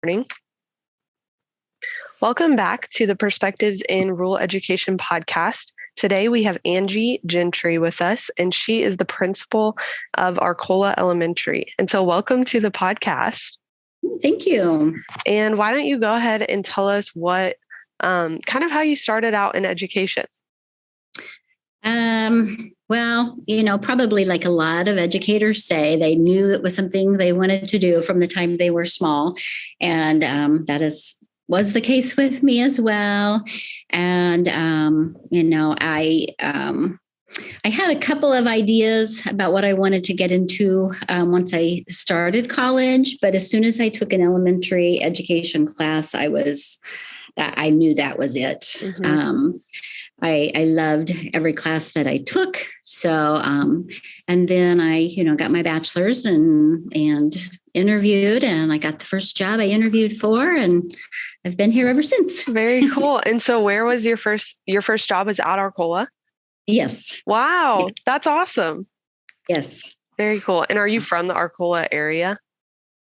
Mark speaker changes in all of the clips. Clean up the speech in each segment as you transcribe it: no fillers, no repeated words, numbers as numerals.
Speaker 1: Morning. Welcome back to the Perspectives in Rural Education podcast. Today we have Angie Gentry with us, and she is the principal of Arcola Elementary. And so welcome to the podcast.
Speaker 2: Thank you.
Speaker 1: And why don't you go ahead and tell us what kind of how you started out in education?
Speaker 2: Probably like a lot of educators say, they knew it was something they wanted to do from the time they were small. And was the case with me as well. And, I had a couple of ideas about what I wanted to get into once I started college. But as soon as I took an elementary education class, I knew that was it. Mm-hmm. I loved every class that I took. So, and then I, got my bachelor's and interviewed, and I got the first job I interviewed for, and I've been here ever since.
Speaker 1: Very cool. And so where was your first job was at Arcola?
Speaker 2: Yes.
Speaker 1: Wow. Yeah. That's awesome.
Speaker 2: Yes.
Speaker 1: Very cool. And are you from the Arcola area?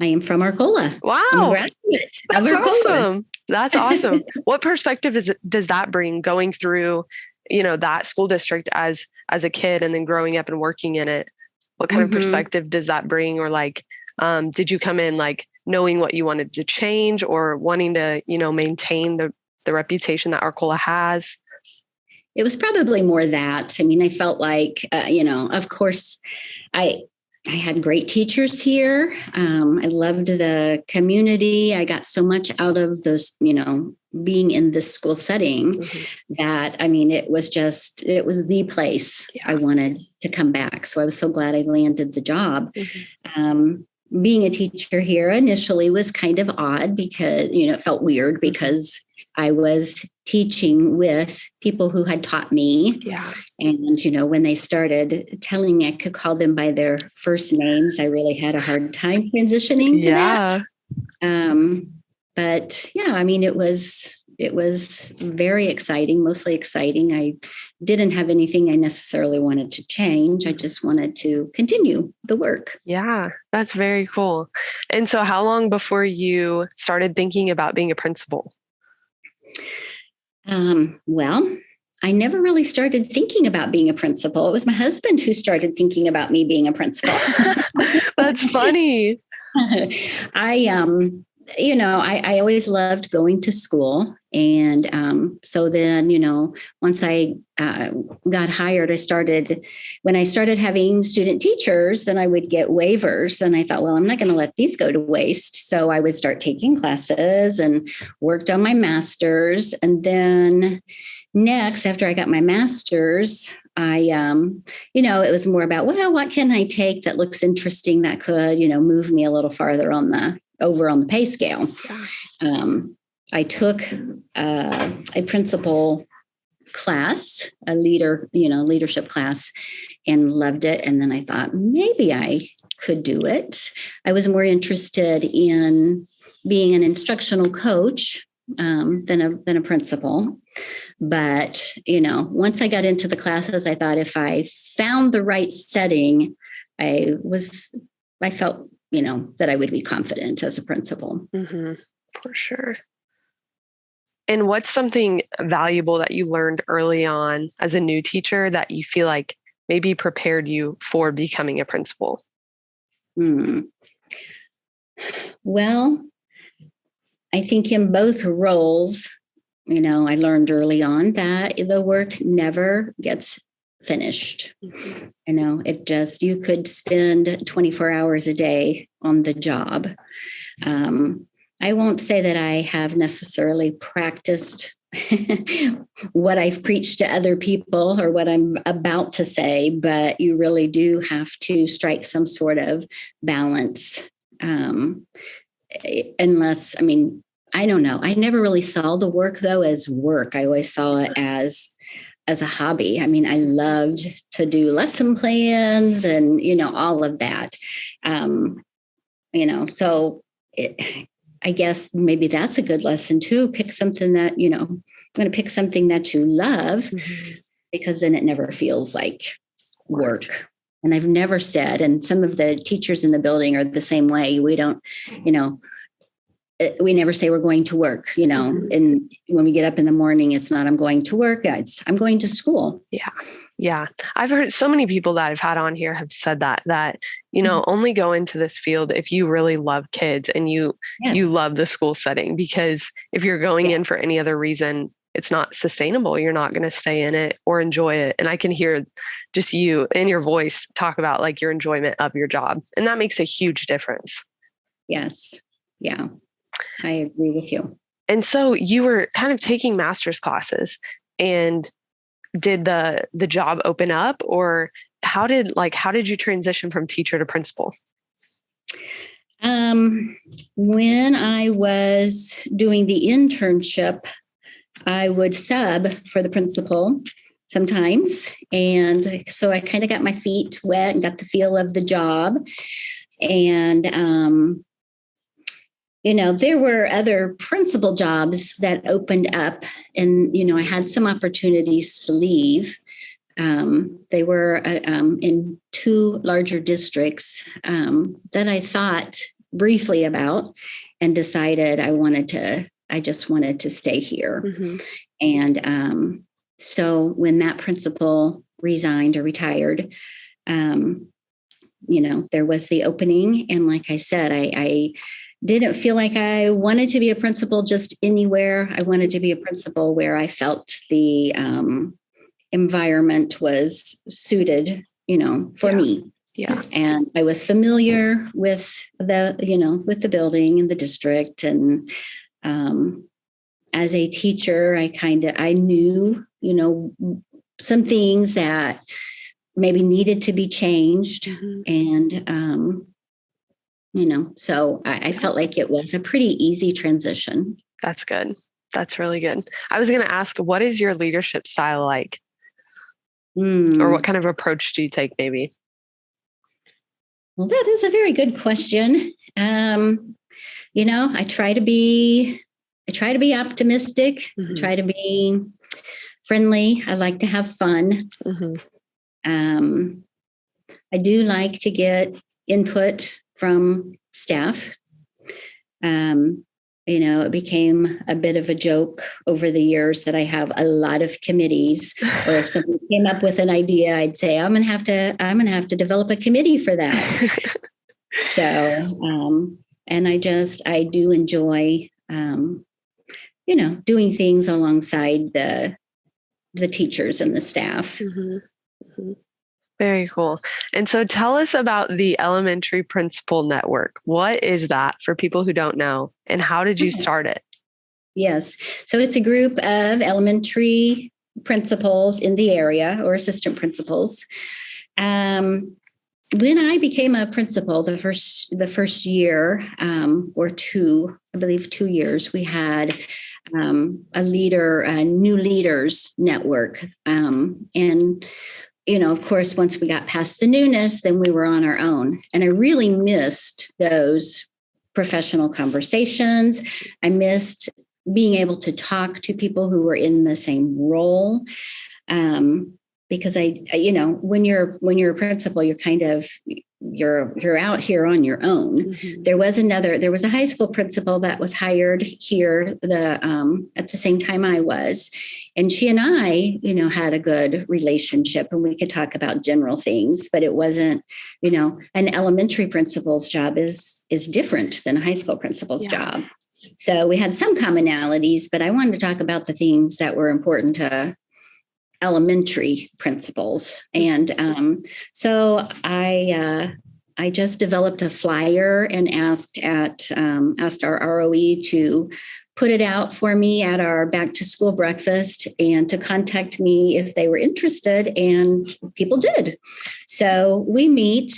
Speaker 2: I am from Arcola.
Speaker 1: Wow.
Speaker 2: I'm a graduate of Arcola.
Speaker 1: Awesome. That's awesome. What perspective does that bring going through, that school district as a kid and then growing up and working in it? What kind of perspective does that bring? Or did you come in knowing what you wanted to change or wanting to, maintain the reputation that Arcola has?
Speaker 2: It was probably more that. I mean, I felt like, of course, I had great teachers here. I loved the community. I got so much out of this, being in this school setting that, it was the place I wanted to come back. So I was so glad I landed the job. Being a teacher here initially was kind of odd because, it felt weird because I was teaching with people who had taught me. Yeah. And, when they started telling me I could call them by their first names, I really had a hard time transitioning to that. But yeah, it was very exciting, mostly exciting. I didn't have anything I necessarily wanted to change. I just wanted to continue the work.
Speaker 1: Yeah, that's very cool. And so how long before you started thinking about being a principal?
Speaker 2: I never really started thinking about being a principal. It was my husband who started thinking about me being a principal.
Speaker 1: That's funny.
Speaker 2: I always loved going to school. And so then, once I got hired, when I started having student teachers, then I would get waivers. And I thought, well, I'm not going to let these go to waste. So I would start taking classes and worked on my master's. And then next, after I got my master's, it was more about, well, what can I take that looks interesting that could, move me a little farther over on the pay scale. I took a principal class, a leadership class, and loved it. And then I thought maybe I could do it. I was more interested in being an instructional coach than a principal. But, once I got into the classes, I thought if I found the right setting, I felt that I would be confident as a principal.
Speaker 1: For sure. And what's something valuable that you learned early on as a new teacher that you feel like maybe prepared you for becoming a principal?
Speaker 2: Well, I think in both roles, I learned early on that the work never gets finished. You could spend 24 hours a day on the job. I won't say that I have necessarily practiced what I've preached to other people or what I'm about to say, but you really do have to strike some sort of balance. I don't know. I never really saw the work though as work. I always saw it as a hobby. I loved to do lesson plans and, all of that. I guess maybe that's a good lesson too. Pick something that, I'm going to pick something that you love because then it never feels like work. And I've never said, and some of the teachers in the building are the same way. We don't, we never say we're going to work, and when we get up in the morning, it's not, I'm going to work. It's, I'm going to school.
Speaker 1: Yeah. Yeah. I've heard so many people that I've had on here have said that, only go into this field if you really love kids and you love the school setting, because if you're going in for any other reason, it's not sustainable. You're not going to stay in it or enjoy it. And I can hear just you in your voice talk about like your enjoyment of your job. And that makes a huge difference.
Speaker 2: Yes. Yeah. I agree with you.
Speaker 1: And so you were kind of taking master's classes, and did the job open up, or how did you transition from teacher to principal?
Speaker 2: When I was doing the internship, I would sub for the principal sometimes. And so I kind of got my feet wet and got the feel of the job. And, there were other principal jobs that opened up, and, I had some opportunities to leave. They were in two larger districts that I thought briefly about and decided I just wanted to stay here. Mm-hmm. And so when that principal resigned or retired, there was the opening. And like I said, I didn't feel like I wanted to be a principal just anywhere. I wanted to be a principal where I felt the environment was suited, for me.
Speaker 1: Yeah.
Speaker 2: And I was familiar with with the building and the district. And as a teacher, I knew, some things that maybe needed to be changed. Mm-hmm. And, so I felt like it was a pretty easy transition.
Speaker 1: That's good. That's really good. I was going to ask, what is your leadership style like? Or what kind of approach do you take maybe?
Speaker 2: Well, that is a very good question. I try to be optimistic. Mm-hmm. I try to be friendly. I like to have fun. Mm-hmm. I do like to get input from staff. It became a bit of a joke over the years that I have a lot of committees, or if somebody came up with an idea, I'd say, I'm going to have to develop a committee for that. So, and I do enjoy, doing things alongside the teachers and the staff.
Speaker 1: Mm-hmm. Mm-hmm. Very cool. And so tell us about the Elementary Principal Network. What is that for people who don't know, and how did you start it?
Speaker 2: Yes. So it's a group of elementary principals in the area, or assistant principals. When I became a principal, the first year or two, I believe 2 years, we had a new leaders network. And of course, once we got past the newness, then we were on our own. And I really missed those professional conversations. I missed being able to talk to people who were in the same role. Because when you're a principal, you're out here on your own. Mm-hmm. There was a high school principal that was hired here at the same time I was, and she and I, had a good relationship, and we could talk about general things, but it wasn't, an elementary principal's job is different than a high school principal's job. So we had some commonalities, but I wanted to talk about the things that were important to elementary principals. And so I just developed a flyer and asked our ROE to put it out for me at our back to school breakfast, and to contact me if they were interested. And people did. So we meet,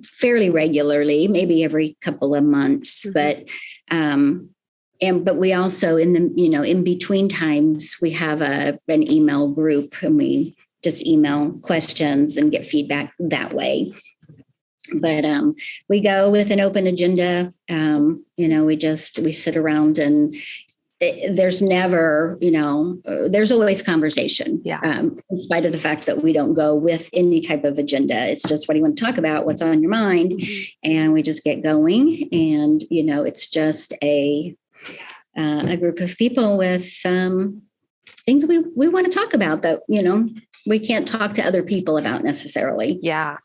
Speaker 2: fairly regularly, maybe every couple of months, mm-hmm. But we also in between times, we have an email group, and we just email questions and get feedback that way. But we go with an open agenda. We sit around and there's never, there's always conversation.
Speaker 1: Yeah.
Speaker 2: In spite of the fact that we don't go with any type of agenda. It's just, what do you want to talk about? What's on your mind?
Speaker 1: Mm-hmm.
Speaker 2: And we just get going. And, it's just a group of people with things we want to talk about that, we can't talk to other people about necessarily.
Speaker 1: Yeah.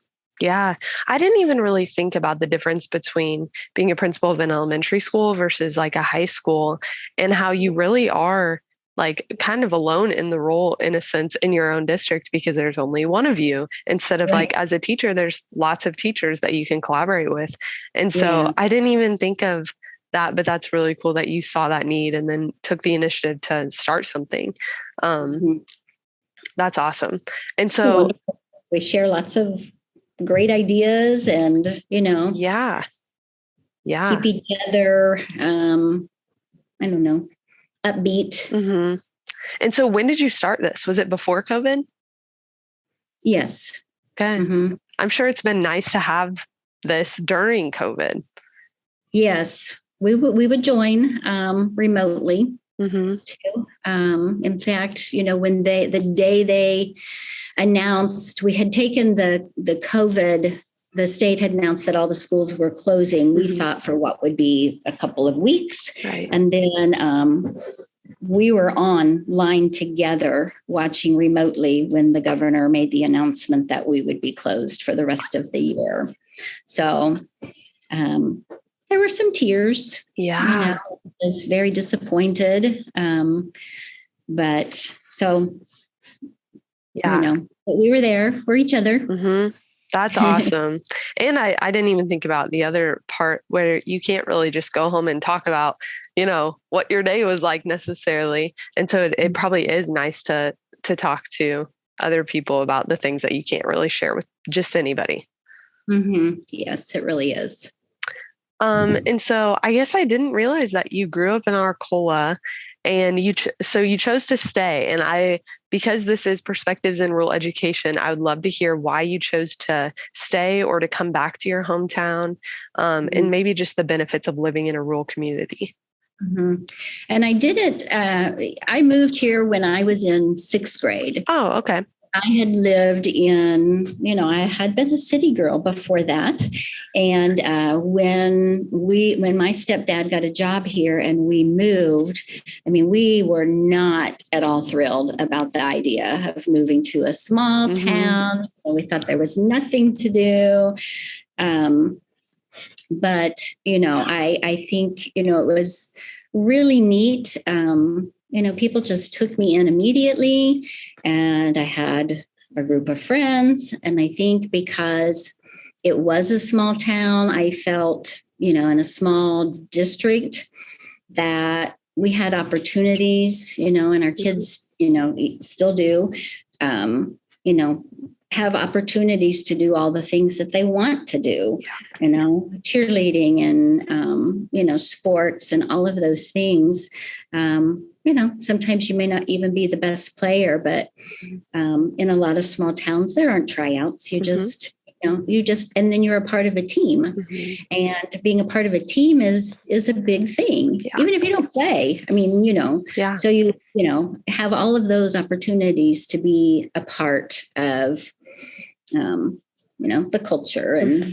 Speaker 1: Yeah. I didn't even really think about the difference between being a principal of an elementary school versus like a high school, and how you really are like kind of alone in the role in a sense in your own district, because there's only one of you, instead of like as a teacher, there's lots of teachers that you can collaborate with. And so I didn't even think of that, but that's really cool that you saw that need and then took the initiative to start something. That's awesome. And so
Speaker 2: we share lots of great ideas and,
Speaker 1: yeah.
Speaker 2: keep each other, I don't know, upbeat.
Speaker 1: Mm-hmm. And so when did you start this? Was it before COVID?
Speaker 2: Yes.
Speaker 1: Okay.
Speaker 2: Mm-hmm.
Speaker 1: I'm sure it's been nice to have this during COVID.
Speaker 2: Yes. We would join remotely.
Speaker 1: Mm-hmm.
Speaker 2: Too. In fact, when the day they announced, we had taken the COVID, the state had announced that all the schools were closing. We thought for what would be a couple of weeks.
Speaker 1: Right.
Speaker 2: And then we were online together watching remotely when the governor made the announcement that we would be closed for the rest of the year. So there were some tears.
Speaker 1: Yeah.
Speaker 2: I was very disappointed. But so, but we were there for each other.
Speaker 1: Mm-hmm. That's awesome. And I didn't even think about the other part where you can't really just go home and talk about, what your day was like necessarily. And so it probably is nice to talk to other people about the things that you can't really share with just anybody.
Speaker 2: Mm-hmm. Yes, it really is.
Speaker 1: And so I guess I didn't realize that you grew up in Arcola, and you chose to stay. And because this is Perspectives in Rural Education, I would love to hear why you chose to stay or to come back to your hometown, and maybe just the benefits of living in a rural community.
Speaker 2: Mm-hmm. And I did it. I moved here when I was in 6th grade.
Speaker 1: Oh, okay.
Speaker 2: I had lived in, I had been a city girl before that. And when my stepdad got a job here and we moved, we were not at all thrilled about the idea of moving to a small town. We thought there was nothing to do. But, I think, it was really neat. People just took me in immediately, and I had a group of friends. And I think because it was a small town, I felt, in a small district that we had opportunities, and our kids, still do, have opportunities to do all the things that they want to do, cheerleading and, sports and all of those things. Sometimes you may not even be the best player, but in a lot of small towns, there aren't tryouts. You just, and then you're a part of a team. And being a part of a team is a big thing, even if you don't play. So you have all of those opportunities to be a part of, the culture and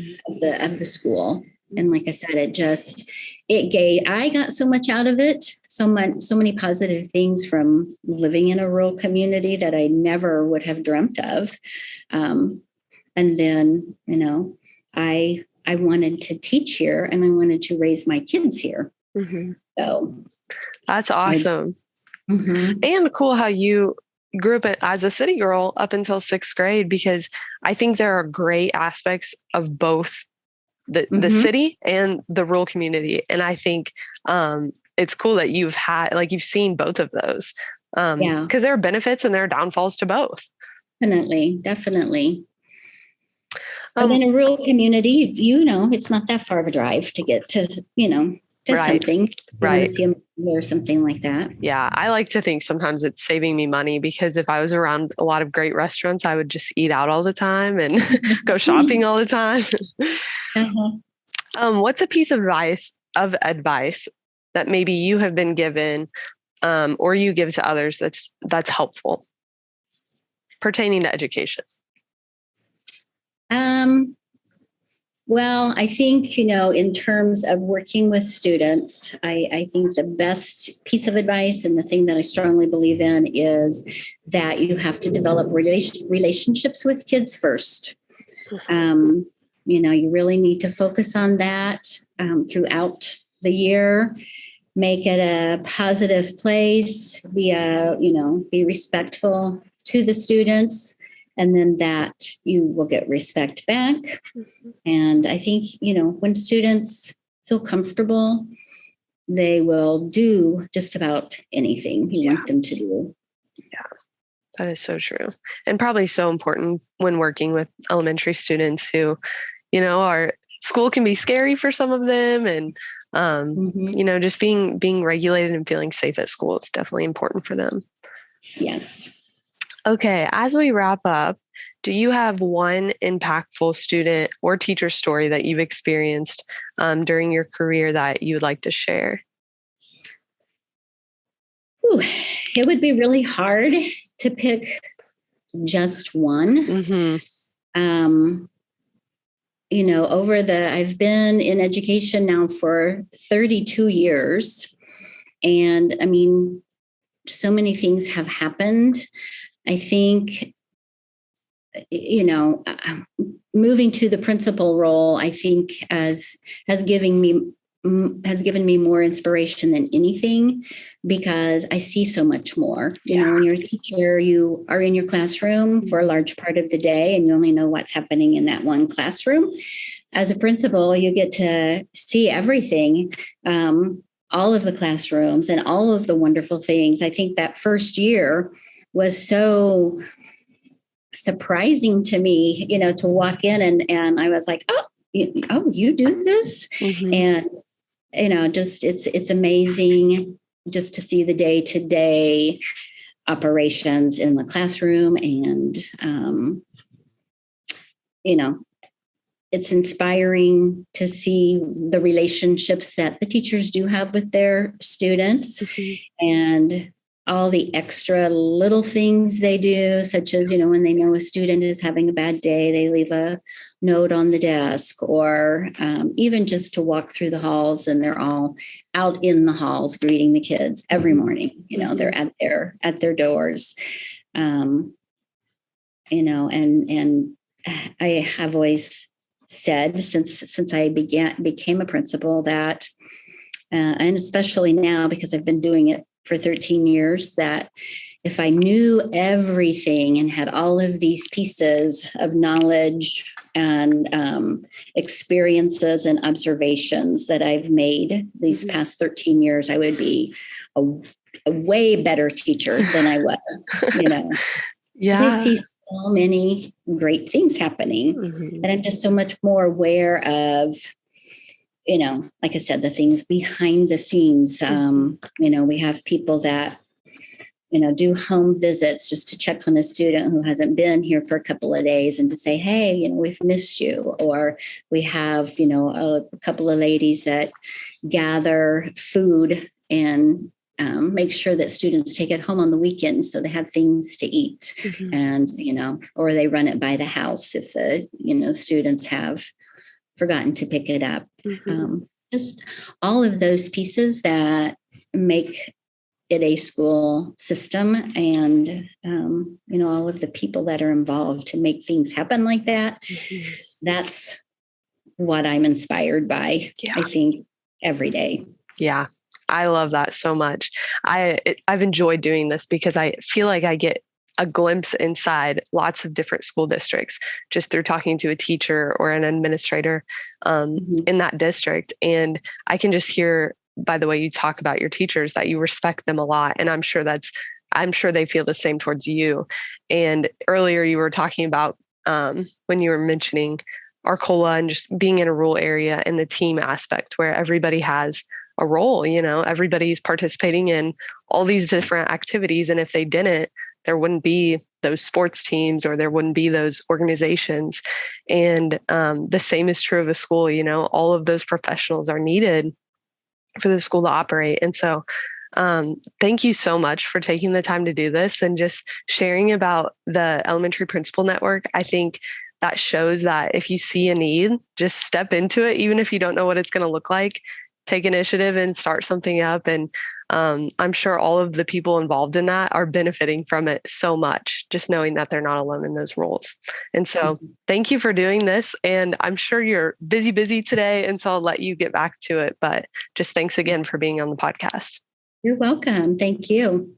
Speaker 2: of the school. And like I said, I got so much out of it, so many positive things from living in a rural community that I never would have dreamt of. And then, I wanted to teach here and I wanted to raise my kids here. So
Speaker 1: that's awesome. And cool how you grew up as a city girl up until 6th grade, because I think there are great aspects of both the city and the rural community. And I think it's cool that you've seen both of those, because there are benefits and there are downfalls to both. Definitely.
Speaker 2: But in a rural community, it's not that far of a drive to get to, something, museum or something like that.
Speaker 1: Yeah. I like to think sometimes it's saving me money, because if I was around a lot of great restaurants, I would just eat out all the time and go shopping all the time. What's a piece of advice that maybe you have been given, or you give to others that's helpful pertaining to education?
Speaker 2: Well, I think, in terms of working with students, I think the best piece of advice and the thing that I strongly believe in is that you have to develop relationships with kids first. You really need to focus on that throughout the year. Make it a positive place, be respectful to the students, and then that you will get respect back. Mm-hmm. And I think, when students feel comfortable, they will do just about anything you want them to do.
Speaker 1: Yeah, that is so true. And probably so important when working with elementary students who, school can be scary for some of them. And, just being regulated and feeling safe at school is definitely important for them.
Speaker 2: Yes.
Speaker 1: Okay, as we wrap up, do you have one impactful student or teacher story that you've experienced during your career that you would like to share?
Speaker 2: Ooh, it would be really hard to pick just one. Mm-hmm. I've been in education now for 32 years. And I mean, so many things have happened. I think, moving to the principal role, I think has given me more inspiration than anything, because I see so much more. When you're a teacher, you are in your classroom for a large part of the day, and you only know what's happening in that one classroom. As a principal, you get to see everything, all of the classrooms and all of the wonderful things. I think that first year was so surprising to me, to walk in and I was like, you do this? Mm-hmm. And, it's amazing just to see the day-to-day operations in the classroom. And, it's inspiring to see the relationships that the teachers do have with their students. Mm-hmm. And all the extra little things they do, such as, when they know a student is having a bad day, they leave a note on the desk, or even just to walk through the halls and they're all out in the halls greeting the kids every morning. They're at their doors. And I have always said since I became a principal that, and especially now because I've been doing it for 13 years, that if I knew everything and had all of these pieces of knowledge and experiences and observations that I've made these past 13 years, I would be a way better teacher than I was, Yeah. I see so many great things happening, and I'm just so much more aware of, like I said, the things behind the scenes. We have people that, do home visits just to check on a student who hasn't been here for a couple of days and to say, hey, we've missed you. Or we have, a couple of ladies that gather food and make sure that students take it home on the weekends so they have things to eat. Mm-hmm. And, or they run it by the house if the, students have forgotten to pick it up. Mm-hmm. Just all of those pieces that make it a school system, and all of the people that are involved to make things happen like that. Mm-hmm. That's what I'm inspired by. Yeah. I think every day.
Speaker 1: Yeah, I love that so much. I've enjoyed doing this because I feel like I get a glimpse inside lots of different school districts just through talking to a teacher or an administrator in that district. And I can just hear by the way you talk about your teachers that you respect them a lot. And I'm sure they feel the same towards you. And earlier you were talking about when you were mentioning Arcola and just being in a rural area and the team aspect where everybody has a role, everybody's participating in all these different activities. And if they didn't, there wouldn't be those sports teams or there wouldn't be those organizations. And the same is true of a school, all of those professionals are needed for the school to operate. And so thank you so much for taking the time to do this and just sharing about the Elementary Principal Network. I think that shows that if you see a need, just step into it, even if you don't know what it's going to look like. Take initiative and start something up. And I'm sure all of the people involved in that are benefiting from it so much, just knowing that they're not alone in those roles. And so thank you for doing this. And I'm sure you're busy today. And so I'll let you get back to it. But just thanks again for being on the podcast.
Speaker 2: You're welcome. Thank you.